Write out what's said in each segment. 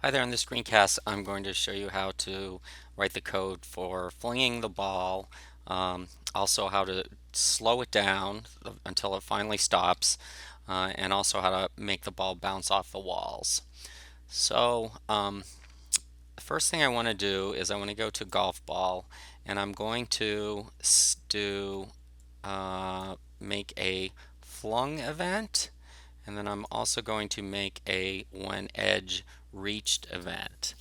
Hi there, in this screencast I'm going to show you how to write the code for flinging the ball, also how to slow it down until it finally stops, and also how to make the ball bounce off the walls. So the first thing I want to do is I want to go to golf ball, and I'm going to make a flung event, and then I'm also going to make a when edge reached event.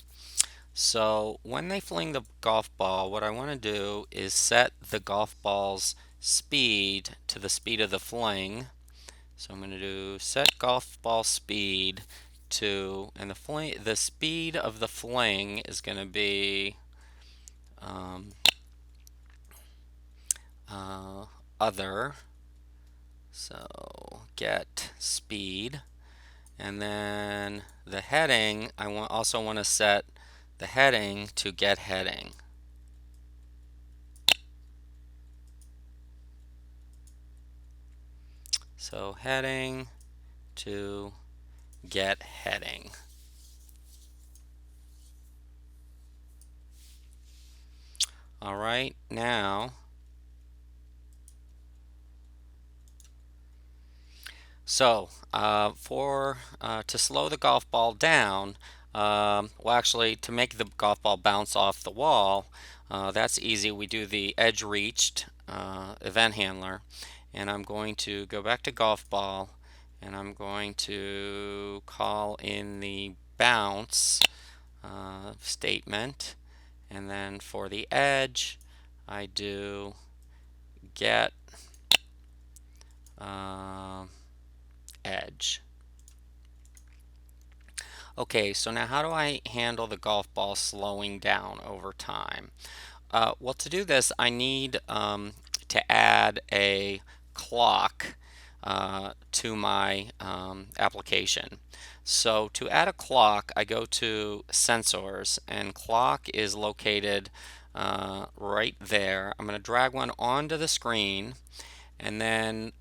So when they fling the golf ball, what I want to do is set the golf ball's speed to the speed of the fling. So I'm going to do set golf ball speed to, and the speed of the fling is going to be um, uh, other. So get speed, and then the heading, also want to set the heading to get heading. So heading to get heading. All right, now, so for to slow the golf ball down, well, actually, to make the golf ball bounce off the wall, that's easy. We do the edge reached event handler, and I'm going to go back to golf ball, and I'm going to call in the bounce statement, and then for the edge, I do get uh, edge. Okay, so now how do I handle the golf ball slowing down over time? Well, to do this, I need to add a clock to my application. So to add a clock, I go to Sensors, and clock is located right there. I'm going to drag one onto the screen, and then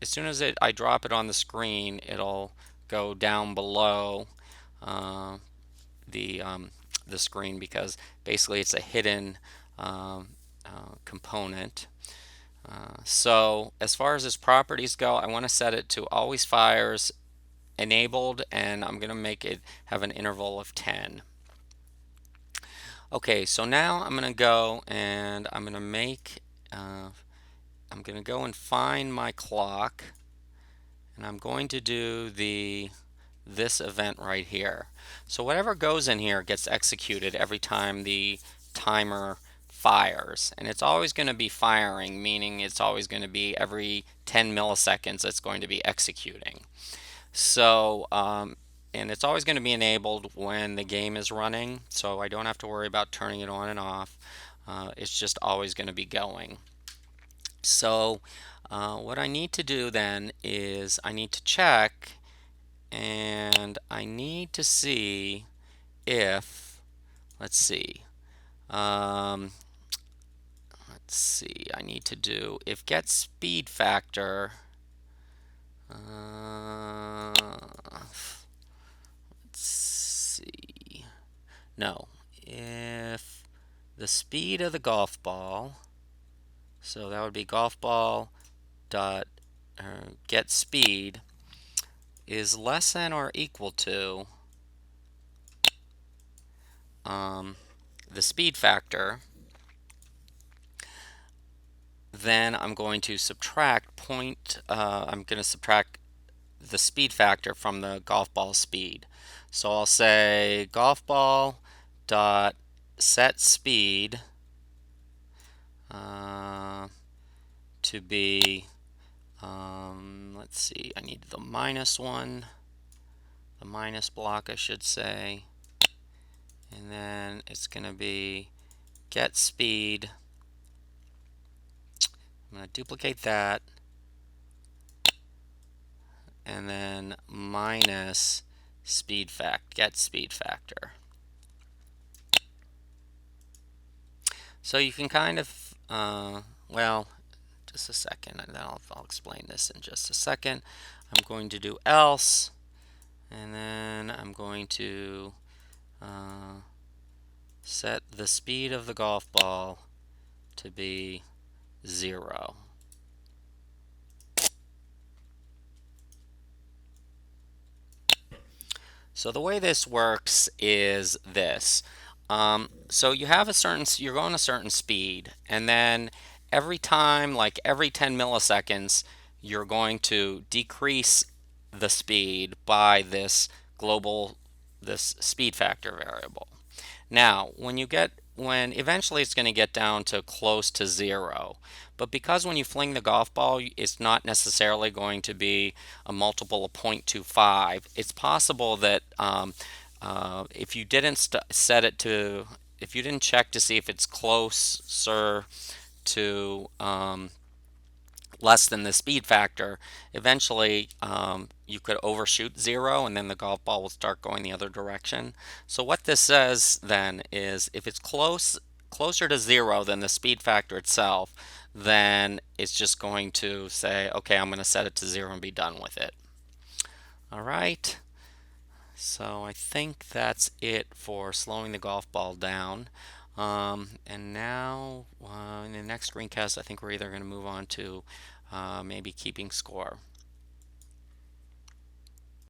as soon as I drop it on the screen, it'll go down below uh, the um, the screen, because basically it's a hidden component. So as far as its properties go, I want to set it to always fires enabled, and I'm going to make it have an interval of 10. Okay, so now I'm going to go and I'm going to I'm going to go and find my clock, and I'm going to do this event right here. So whatever goes in here gets executed every time the timer fires, and it's always going to be firing, meaning it's always going to be every 10 milliseconds it's going to be executing. So and it's always going to be enabled when the game is running, so I don't have to worry about turning it on and off. It's just always going to be going. So what I need to do then is I need to check, and I need to see if, let's see, um, I need to do if get speed factor, let's see, no, if the speed of the golf ball, so that would be golf ball dot get speed is less than or equal to um, the speed factor, then I'm going to I'm going to subtract the speed factor from the golf ball speed. So I'll say golf ball dot set speed uh, to be, let's see, I need the minus one, the minus block I should say, and then it's going to be get speed. I'm going to duplicate that, and then minus get speed factor. So you can kind of, well, just a second, and then I'll explain this in just a second. I'm going to do else, and then I'm I'm going to set the speed of the golf ball to be 0. So the way this works is this. So you have a certain, you're going a certain speed, and then every time, like every 10 milliseconds, you're going to decrease the speed by this global, this speed factor variable. Now, when eventually it's going to get down to close to 0, but because when you fling the golf ball, it's not necessarily going to be a multiple of 0.25, it's possible that if you didn't set it to, if you didn't check to see if it's closer to less than the speed factor, eventually you could overshoot 0 and then the golf ball will start going the other direction. So what this says then is if it's closer to 0 than the speed factor itself, then it's just going to say, okay, I'm going to set it to 0 and be done with it. All right. So I think that's it for slowing the golf ball down. And now in the next screencast, I think we're either going to move on to maybe keeping score.